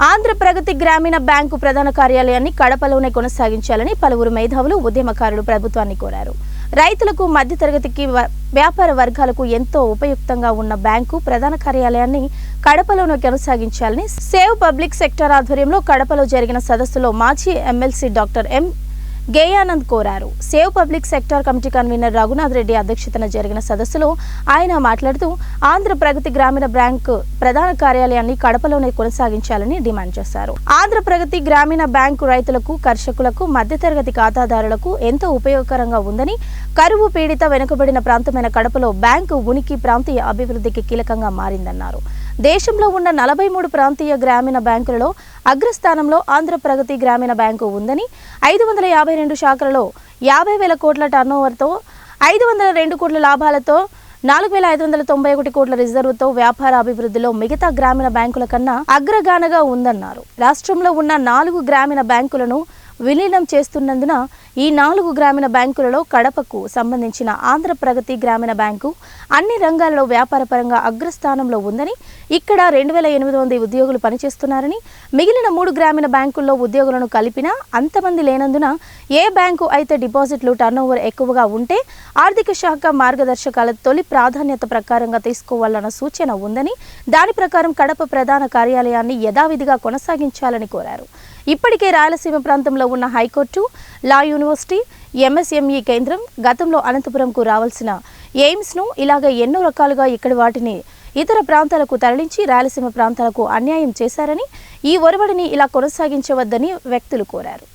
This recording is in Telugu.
ఆంధ్ర ప్రగతి గ్రామీణ బ్యాంకు ప్రధాన కార్యాలయాన్ని కడపలోనే కొనసాగించాలని పలువురు మేధావులు ఉద్యమకారులు ప్రభుత్వాన్ని కోరారు. రైతులకు మధ్యతరగతికి వ్యాపార వర్గాలకు ఎంతో ఉపయుక్తంగా ఉన్న బ్యాంకు ప్రధాన కార్యాలయాన్ని కడపలోనే కొనసాగించాలని సేవ్ పబ్లిక్ సెక్టర్ ఆధ్వర్యంలో కడపలో జరిగిన సదస్సులో మాజీ ఎమ్మెల్సీ డాక్టర్ ఎం. గేయానంద్ కోరారు. Save public sector committee convener Raghunath Reddy అధ్యక్షతన జరిగిన సదస్సులో ఆయన మాట్లాడుతూ ఆంధ్ర ప్రగతి గ్రామీణ బ్యాంకు ప్రధాన కార్యాలయాన్ని కడపలోనే కొనసాగించాలని డిమాండ్ చేశారు. ఆంధ్ర ప్రగతి గ్రామీణ బ్యాంకు రైతులకు, కర్షకులకు, మధ్యతరగతి ఖాతాదారులకు ఎంతో ఉపయోగకరంగా ఉందని, కరువు పీడిత వెనుకబడిన ప్రాంతమైన కడపలో బ్యాంకు ఉనికి ప్రాంతీయ అభివృద్ధికి కీలకంగా మారిందన్నారు. దేశంలో ఉన్న 43 ప్రాంతీయ గ్రామీణ బ్యాంకులలో అగ్రస్థానంలో ఆంధ్ర ప్రగతి గ్రామీణ బ్యాంకు ఉందని, 552 శాఖలలో 50,000 కోట్ల టర్నోవర్తో, 502 కోట్ల లాభాలతో, 4,591 కోట్ల రిజర్వుతో వ్యాపార అభివృద్ధిలో మిగతా గ్రామీణ బ్యాంకుల కన్నా అగ్రగానగా ఉందన్నారు. రాష్ట్రంలో ఉన్న 4 గ్రామీణ బ్యాంకులను విలీనం చేస్తున్నందున ఈ 4 గ్రామీణ బ్యాంకులలో కడపకు సంబంధించిన ఆంధ్ర ప్రగతి గ్రామీణ బ్యాంకు అన్ని రంగాల్లో వ్యాపారపరంగా అగ్రస్థానంలో ఉందని, ఇక్కడ 2,800 ఉద్యోగులు పనిచేస్తున్నారని, మిగిలిన 3 గ్రామీణ బ్యాంకుల్లో ఉద్యోగులను కలిపినా అంతమంది లేనందున ఏ బ్యాంకు అయితే డిపాజిట్లు టర్నోవర్ ఎక్కువగా ఉంటే ఆర్థిక శాఖ మార్గదర్శకాల తొలి ప్రాధాన్యత ప్రకారంగా తీసుకోవాలన్న సూచన ఉందని, దాని ప్రకారం కడప ప్రధాన కార్యాలయాన్ని యథావిధిగా కొనసాగించాలని కోరారు. ఇప్పటికే రాయలసీమ ప్రాంతంలో ఉన్న హైకోర్టు, లా యూనివర్సిటీ, ఎంఎస్ఎంఈ కేంద్రం, గతంలో అనంతపురంకు రావాల్సిన ఎయిమ్స్ను ఇలాగ ఎన్నో రకాలుగా ఇక్కడ వాటిని ఇతర ప్రాంతాలకు తరలించి రాయలసీమ ప్రాంతాలకు అన్యాయం చేశారని, ఈ ఒరవడిని ఇలా కొనసాగించవద్దని వ్యక్తులు కోరారు.